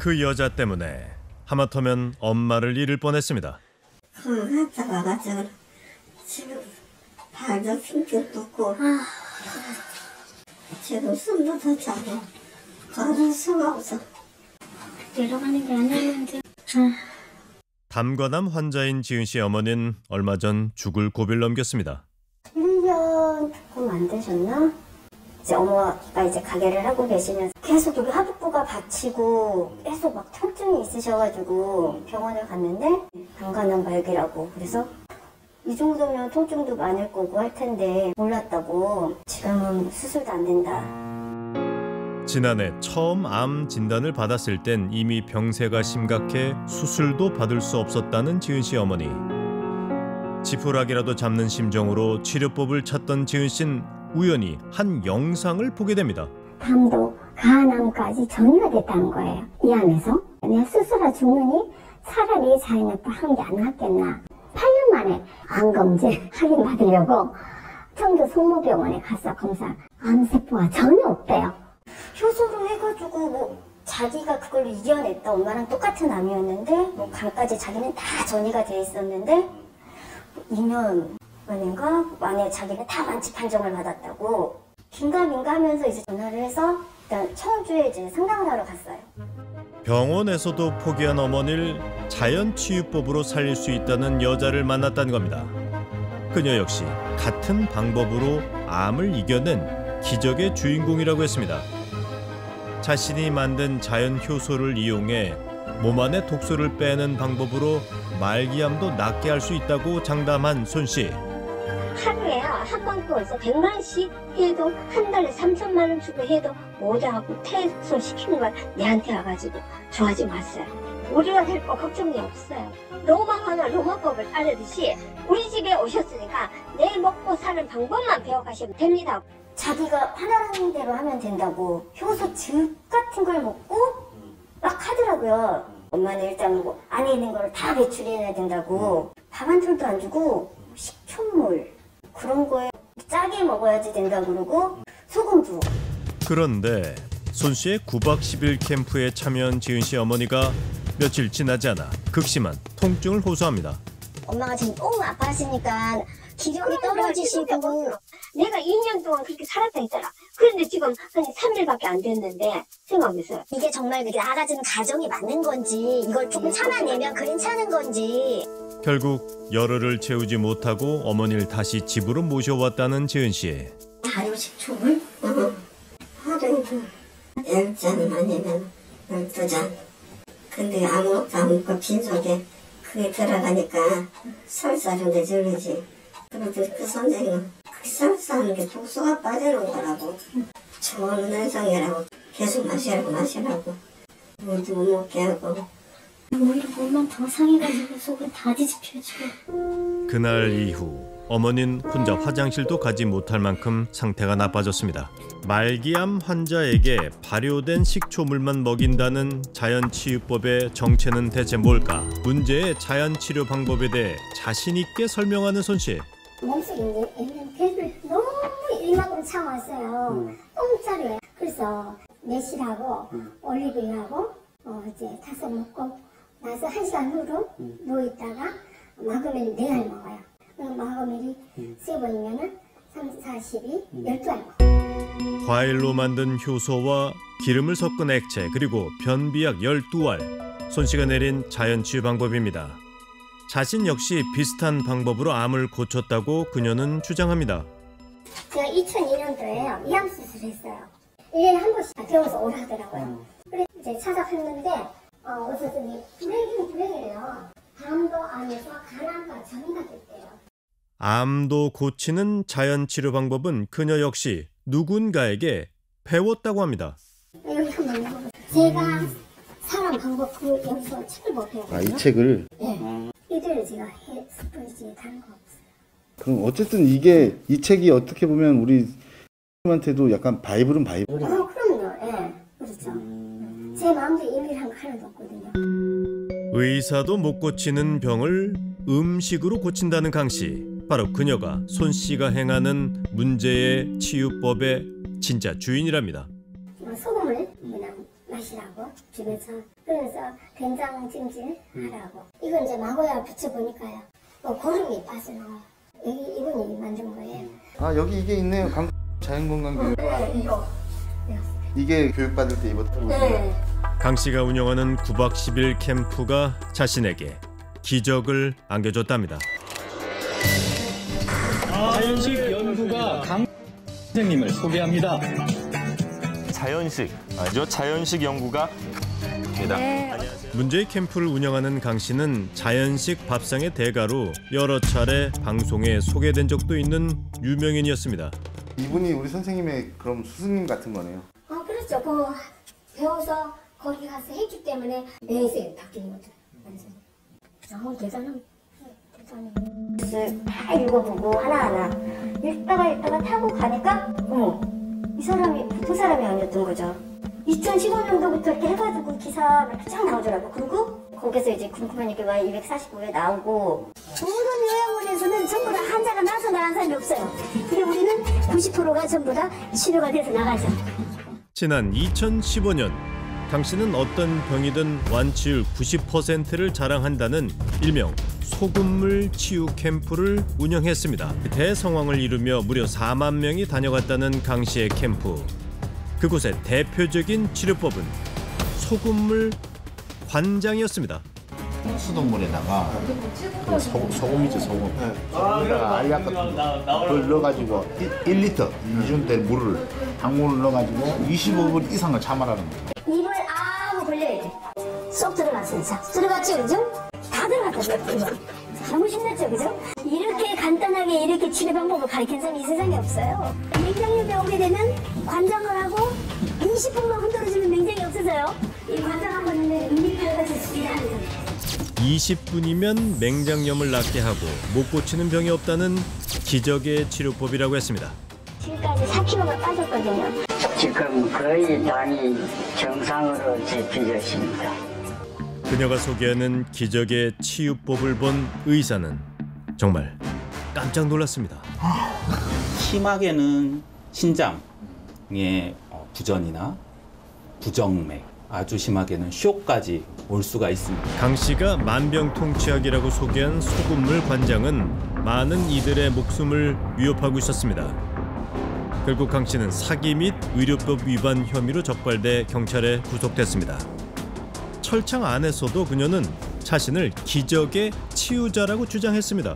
그 여자 때문에 하마터면 엄마를 잃을 뻔했습니다. 그걸 갔다 와가지고 지금 발도 핑핑 붓고 지금 숨도 더 차고 걸을 수가 없어. 내려가는 게 아니었는데. 담관암 환자인 지은 씨 어머니는 얼마 전 죽을 고비를 넘겼습니다. 1년 조금 안 되셨나? 이제 어머가 이제 가게를 하고 계시면서 계속 여기 하복부가 받치고 계속 막 통증이 있으셔가지고 병원을 갔는데 담관암 말기라고. 그래서 이 정도면 통증도 많을 거고 할 텐데 몰랐다고. 지금은 수술도 안 된다. 지난해 처음 암 진단을 받았을 땐 이미 병세가 심각해 수술도 받을 수 없었다는 지은 씨 어머니. 지푸라기라도 잡는 심정으로 치료법을 찾던 지은 씨는 우연히 한 영상을 보게 됩니다. 담도 간암까지 전이가 됐다는 거예요. 이 안에서. 내가 수술하 죽느니 차라리 자연약도 한 게 안 낫겠나. 8년 만에 암 검진 확인 받으려고 청주 성모병원에 갔어. 검사. 암세포가 전혀 없대요. 효소를 해가지고 뭐 자기가 그걸 이겨냈다. 엄마랑 똑같은 암이었는데 뭐 간까지 자기는 다 전이가 돼 있었는데 2년 만인가 만에 자기는 다 완치 판정을 받았다고. 긴가민가 하면서 이제 전화를 해서 일단 청주에 이제 상담을 하러 갔어요. 병원에서도 포기한 어머니를 자연치유법으로 살릴 수 있다는 여자를 만났다는 겁니다. 그녀 역시 같은 방법으로 암을 이겨낸 기적의 주인공이라고 했습니다. 자신이 만든 자연 효소를 이용해 몸 안의 독소를 빼는 방법으로 말기암도 낫게 할 수 있다고 장담한 손 씨. 하루에 한 번 또해서 100만원씩 해도 한 달에 3천만 원 주고 해도 모자하고 퇴소 시키는 걸 내한테 와가지고 좋아하지 마세요. 우리가 될 거 걱정이 없어요. 로마화나 로마법을 따르듯이 우리 집에 오셨으니까 내일 먹고 사는 방법만 배워가시면 됩니다. 자기가 화나는 대로 하면 된다고. 효소 즙 같은 걸 먹고 막 하더라고요. 엄마는 일단 뭐 안에 있는 걸 다 배출해야 된다고. 밥 한 톨도 안 주고 식초물 그런 거에 짜게 먹어야지 된다고 그러고 소금도. 그런데 손 씨의 9박 10일 캠프에 참여한 지은 씨 어머니가 며칠 지나지 않아 극심한 통증을 호소합니다. 엄마가 지금 너무 아파하시니까 기력이 떨어지시고. 내가 2년 동안 그렇게 살았다 했잖아. 그런데 지금 한 3일밖에 안 됐는데 생각해보세요. 이게 정말 나아가지는 가정이 맞는 건지 이걸 조금 참아내면 괜찮은 건지. 결국 열흘을 채우지 못하고 어머니를 다시 집으로 모셔왔다는 지은 씨. 발효식초물? 하루에 10잔 아니면 12잔. 근데 아무것도 안 먹고 빈속에 그게 들어가니까 설사 좀 내줄리지. 그래도 그 선생님은 그 설사하는 게 독소가 빠지는 거라고. 좋은 현상이라고. 계속 마시라고. 물도 못 먹게 하고. 오히려 몸만 더 상해가지고 속은 다 뒤집혀지고. 그날 이후 어머니는 혼자 화장실도 가지 못할 만큼 상태가 나빠졌습니다. 말기암 환자에게 발효된 식초물만 먹인다는 자연치유법의 정체는 대체 뭘까? 문제의 자연치료 방법에 대해 자신 있게 설명하는 손 씨. 몸속에 있는 폐를 너무 일막으로 차왔어요. 똥자루에. 그래서 매실하고 올리브유하고 이제 타서 먹고 나서 1시간 후로 누워있다가 마그멜 4알 먹어요. 마그멜이 세 번이면은 3, 4, 12, 12알 먹어요. 과일로 만든 효소와 기름을 섞은 액체 그리고 변비약 12알. 손 씨가 내린 자연치유 방법입니다. 자신 역시 비슷한 방법으로 암을 고쳤다고 그녀는 주장합니다. 제가 2002년도에요. 위암 수술했어요. 1년에 한 번씩 배워서 오라 하더라고요. 그래서 이제 찾아갔는데 의사선생님이 불행이래요. 담도 안에서 간암과 전이가 됐대요. 암도 고치는 자연치료 방법은 그녀 역시 누군가에게 배웠다고 합니다. 여기 한번 읽어보세요. 제가 사람 방법 그 여기서 책을 못 배웠거든요. 이 책을? 네. 이대로 제가 스프리지 다른 거 없어요. 그럼 어쨌든 이 책이 어떻게 보면 우리 한테도 약간 바이블은 바이블. 그럼요. 예. 그렇죠. 제 마음도 예민한 거 하나도 없거든요. 의사도 못 고치는 병을 음식으로 고친다는 강씨. 바로 그녀가 손 씨가 행하는 문제의 치유법의 진짜 주인이랍니다. 소금을 그냥 마시라고. 집에서. 그래서 된장찜질 하라고. 이건 이제 마고야 붙여보니까요. 고름이 빠져나와요. 여기 이분이 만든 거예요. 아 여기 이게 있네요. 자연건강교육. 네, 이거. 이게 교육받을 때 입었던 거. 네. 강 씨가 운영하는 9박 10일 캠프가 자신에게 기적을 안겨줬답니다. 자연식 연구가 강 선생님을 소개합니다. 자연식 연구가 입니다. 문제의 캠프를 운영하는 강 씨는 자연식 밥상의 대가로 여러 차례 방송에 소개된 적도 있는 유명인이었습니다. 이분이 우리 선생님의 그럼 스승님 같은 거네요. 그렇죠. 배워서 거기 가서 했기 때문에 내세 바뀐 거죠. 완전. 대단해. 다 읽어보고 하나하나 읽다가 타고 가니까 어머 이 사람이 보통 사람이 아니었던 거죠. 2015년도부터 이렇게 해가지고 기사가 쫙 나오더라고. 그리고 거기서 이제 궁금하니까 245에 나오고 모든 요양원에서는 전부 다 환자가 나서 나간 사람이 없어요. 근데 우리는 90%가 전부 다 치료가 돼서 나가죠. 지난 2015년 강 씨는 어떤 병이든 완치율 90%를 자랑한다는 일명 소금물 치유 캠프를 운영했습니다. 대성황을 이루며 무려 4만 명이 다녀갔다는 강 씨의 캠프. 그곳의 대표적인 치료법은 소금물 관장이었습니다. 수돗물에다가 소금이죠, 소금. 거기다가 알약 같은 걸 넣어가지고 1리터 이 정도 될 물을 항문을 넣어가지고 25분 이상을 참아라는 거예요. 입을 아무 벌려야 돼. 쏙 들어갔어요. 자, 들어갔죠, 그죠? 다 들어갔다. 너무 신났죠, 그죠? 이렇게 간단하게 이렇게 치료 방법을 가르친 사람이 이 세상에 없어요. 맹장염에 오게 되면 관장을 하고 20분만 흔들어주면 맹장이 없어져요. 이 관장 한 번에 음식하면서 수리하는 거예요. 20분이면 맹장염을 낫게 하고 못 고치는 병이 없다는 기적의 치료법이라고 했습니다. 지금까지 4kg가 빠졌거든요. 지금 거의 당이 정상으로 재편졌습니다. 그녀가 소개하는 기적의 치유법을 본 의사는 정말 깜짝 놀랐습니다. 심하게는 신장의 부전이나 부정맥, 아주 심하게는 쇼까지 올 수가 있습니다. 강 씨가 만병통치약이라고 소개한 소금물 관장은 많은 이들의 목숨을 위협하고 있었습니다. 결국 강 씨는 사기 및 의료법 위반 혐의로 적발돼 경찰에 구속됐습니다. 철창 안에서도 그녀는 자신을 기적의 치유자라고 주장했습니다.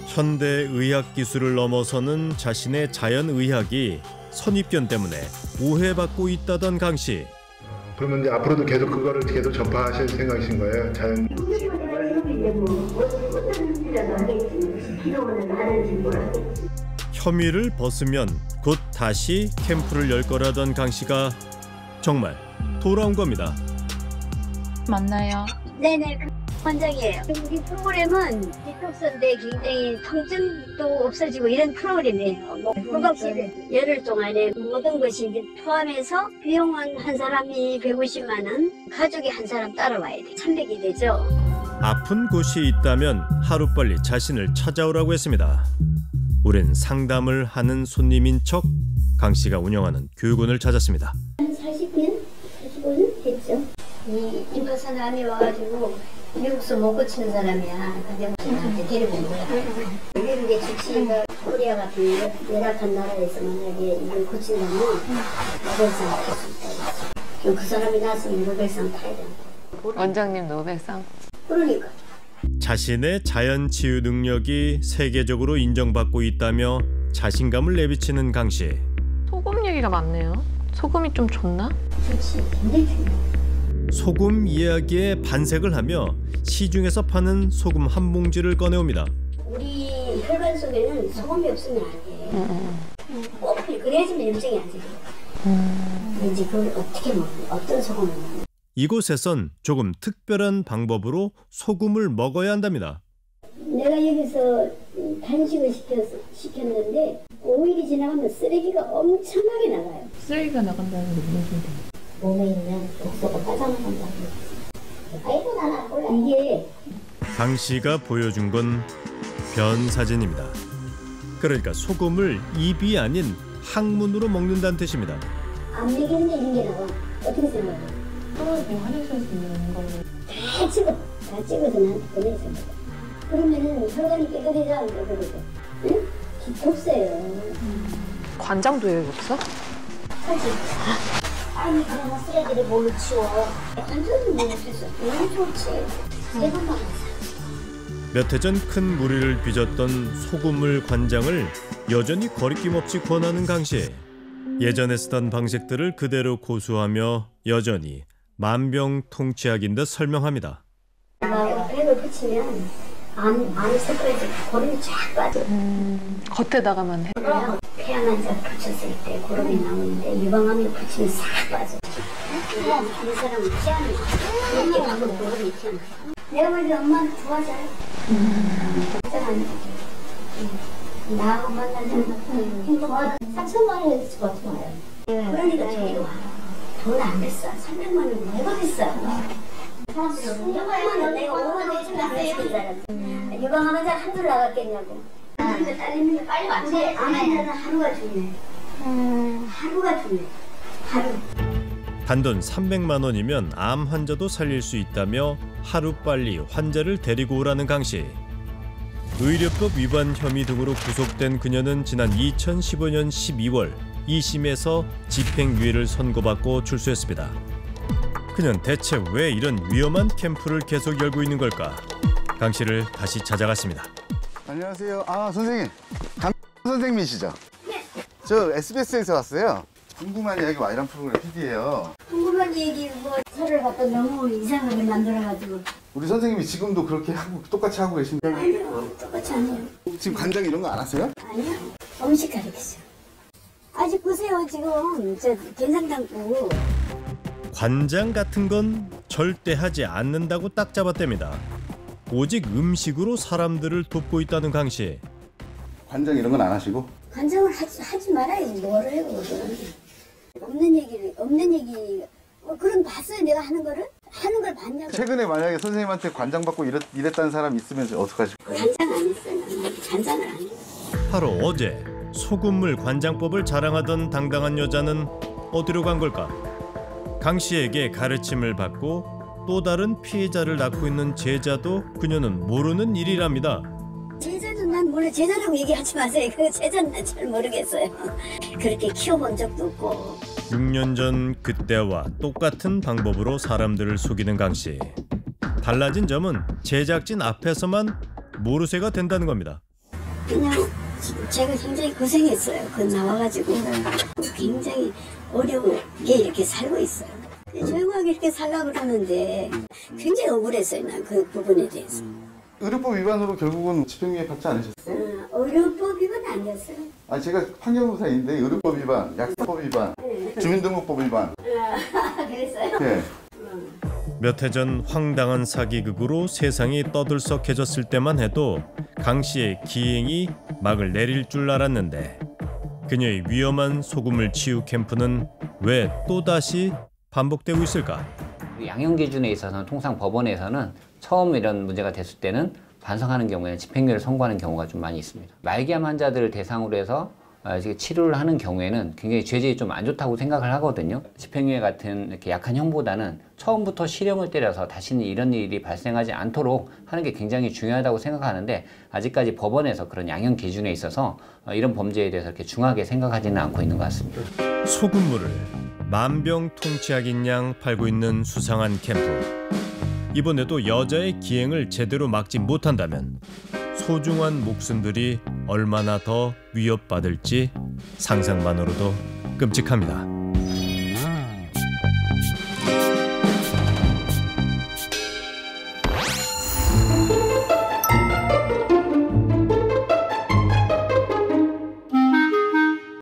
현대 의학 기술을 넘어서는 자신의 자연의학이 선입견 때문에 오해받고 있다던 강 씨. 그러면 이제 앞으로도 계속 그거를 계속 전파하실 생각이신 거예요? 자연. 혐의를 벗으면 곧 다시 캠프를 열 거라던 강 씨가 정말 돌아온 겁니다. 맞나요? 네네, 관장이에요. 우리 프로그램은 디톡스인데 굉장히 통증도 없어지고 이런 프로그램이에요. 호흡실 열흘 동안에 모든 것이 이제 포함해서 비용은 한 사람이 150만 원, 가족이 한 사람 따라와야 돼. 300이 되죠. 아픈 곳이 있다면 하루빨리 자신을 찾아오라고 했습니다. 우린 상담을 하는 손님인 척 강 씨가 운영하는 교육원을 찾았습니다. 한 40년? 45년 했죠. 이 임파선암이 와가지고 미국서 못 고치는 사람이야. 근데 나한테 데리고 온 거야. 미국의 주치의가 코리아 같은 열악한 나라에서 만약에 이걸 고친다면 노벨상 탈 수 있다. 그럼 그 사람이 나서면 노벨상 타야 된다. 원장님 노벨상? 그러니까. 자신의 자연치유 능력이 세계적으로 인정받고 있다며 자신감을 내비치는 강 씨. 소금 얘기가 많네요. 소금이 좀 좋나? 좋지. 굉장히 중요해. 소금 이야기에 반색을 하며 시중에서 파는 소금 한 봉지를 꺼내옵니다. 우리 혈관 속에는 소금이 없으면 안 돼. 꼭 그래야지만 염증이 안 생겨. 이제 그걸 어떻게 먹는, 어떤 소금을 먹는. 이곳에선 조금 특별한 방법으로 소금을 먹어야 한답니다. 내가 여기서 단식을 시켰는데 5일이 지나가면 쓰레기가 엄청나게 나가요. 쓰레기가 나간다는 게 무슨 소리예요? 몸에 있는 독소가 빠져나간다고. 아이고 나는 몰라. 이게 강 씨가 보여준 건 변 사진입니다. 그러니까 소금을 입이 아닌 항문으로 먹는다는 뜻입니다. 안 먹이는데 이런 게 나와. 어떻게 생각해? 뭐 화장실에서 있는 걸로. 다 찍어서 나한테 보내서 먹어. 그러면은 혈관이 깨끗해져 안 깨끗해져? 응? 없어요. 관장도 여기 없어? 하지. 아니 그러면 쓰레기를 뭘로 치워? 완전히 먹을 수 있어. 너무 좋지. 세 번만 했어. 몇 해 전 큰 무리를 빚었던 소금물 관장을 여전히 거리낌 없이 권하는 강 씨. 예전에 쓰던 방식들을 그대로 고수하며 여전히 만병통치약인 듯 설명합니다. 팩을 붙이면 안이 새까지 고름이 쫙 빠져. 겉에다가만 해. 폐암 환자 붙였을 때 고름이 나오는데 유방암이 붙이면 싹 빠져. 이 사람은 피하는 거야. 이렇게 가면 고름이 튀어나. 내가 볼 때 엄마한테 좋아져요. 걱정 안 해. 나하고 만나면 행복하다. 3천만 원에서 좋아져 말아요. 그러니까 저기 와. 돈 안 됐어. 300만 원 내가 됐어. 300만 원 내가 5만 원 해주면 안 되는 사람. 유방암 환자 한둘 나갔겠냐고. 근데 딸내미가 빨리 왔지. 암 환자는 하루가 중요해. 하루가 중요해. 하루. 단돈 300만 원이면 암 환자도 살릴 수 있다며 하루빨리 환자를 데리고 오라는 강 씨. 의료법 위반 혐의 등으로 구속된 그녀는 지난 2015년 12월 2심에서 집행유예를 선고받고 출소했습니다. 그녀는 대체 왜 이런 위험한 캠프를 계속 열고 있는 걸까? 강 씨를 다시 찾아갔습니다. 안녕하세요. 아, 선생님. 강 선생님이시죠? 네. 저 SBS에서 왔어요. 궁금한 이야기 와이란 프로그램 PD예요. 궁금한 얘기 뭐 서를 갖다 너무 이상하게 만들어가지고. 우리 선생님이 지금도 그렇게 하고 똑같이 하고 계신데. 아니요, 똑같이 안 해요. 지금 간장 이런 거 안 하세요? 아니요, 음식 가르쳤어요. 아직 보세요, 지금 저 된장 담고. 관장 같은 건 절대 하지 않는다고 딱 잡았답니다. 오직 음식으로 사람들을 돕고 있다는 강 씨. 관장 이런 건 안 하시고? 관장을 하지 말아야지. 뭐를 해요, 그거는. 없는 얘기. 그럼 봤어요, 내가 하는 거를? 하는 걸 봤냐고. 최근에 만약에 선생님한테 관장 받고 이랬다는 사람 있으면 어떡하실 거예요? 관장 안 했어요, 나는. 관장을 안 했어요. 바로 어제 소금물 관장법을 자랑하던 당당한 여자는 어디로 간 걸까? 강 씨에게 가르침을 받고 또 다른 피해자를 낳고 있는 제자도 그녀는 모르는 일이랍니다. 제자는 난 몰라. 제자라고 얘기하지 마세요. 그 제자는 난 잘 모르겠어요. 그렇게 키워본 적도 없고. 6년 전 그때와 똑같은 방법으로 사람들을 속이는 강 씨. 달라진 점은 제작진 앞에서만 모르쇠가 된다는 겁니다. 그냥 제가 굉장히 고생했어요. 그 나와가지고 굉장히 어려우게 이렇게 살고 있어요. 조용하게 이렇게 살라고 그러는데 굉장히 억울했어요. 난 그 부분에 대해서. 의료법 위반으로 결국은 집행유예 받지 않으셨어요? 의료법 위반 아니었어요. 아, 제가 환경부사인데 의료법 위반, 약사법 위반, 주민등록법 위반. 그랬어요? 네. 몇 해 전 황당한 사기극으로 세상이 떠들썩해졌을 때만 해도 강 씨의 기행이 막을 내릴 줄 알았는데 그녀의 위험한 소금을 치유 캠프는 왜 또다시 반복되고 있을까? 양형 기준에 있어서는 통상 법원에서는 처음 이런 문제가 됐을 때는 반성하는 경우에는 집행유예를 선고하는 경우가 좀 많이 있습니다. 말기암 환자들을 대상으로 해서 치료를 하는 경우에는 굉장히 죄질이 좀 안 좋다고 생각을 하거든요. 집행유예 같은 이렇게 약한 형보다는 처음부터 실형을 때려서 다시는 이런 일이 발생하지 않도록 하는 게 굉장히 중요하다고 생각하는데 아직까지 법원에서 그런 양형 기준에 있어서 이런 범죄에 대해서 이렇게 중하게 생각하지는 않고 있는 것 같습니다. 소금물을 만병통치약인 양 팔고 있는 수상한 캠프. 이번에도 여자의 기행을 제대로 막지 못한다면 소중한 목숨들이 얼마나 더 위협받을지 상상만으로도 끔찍합니다.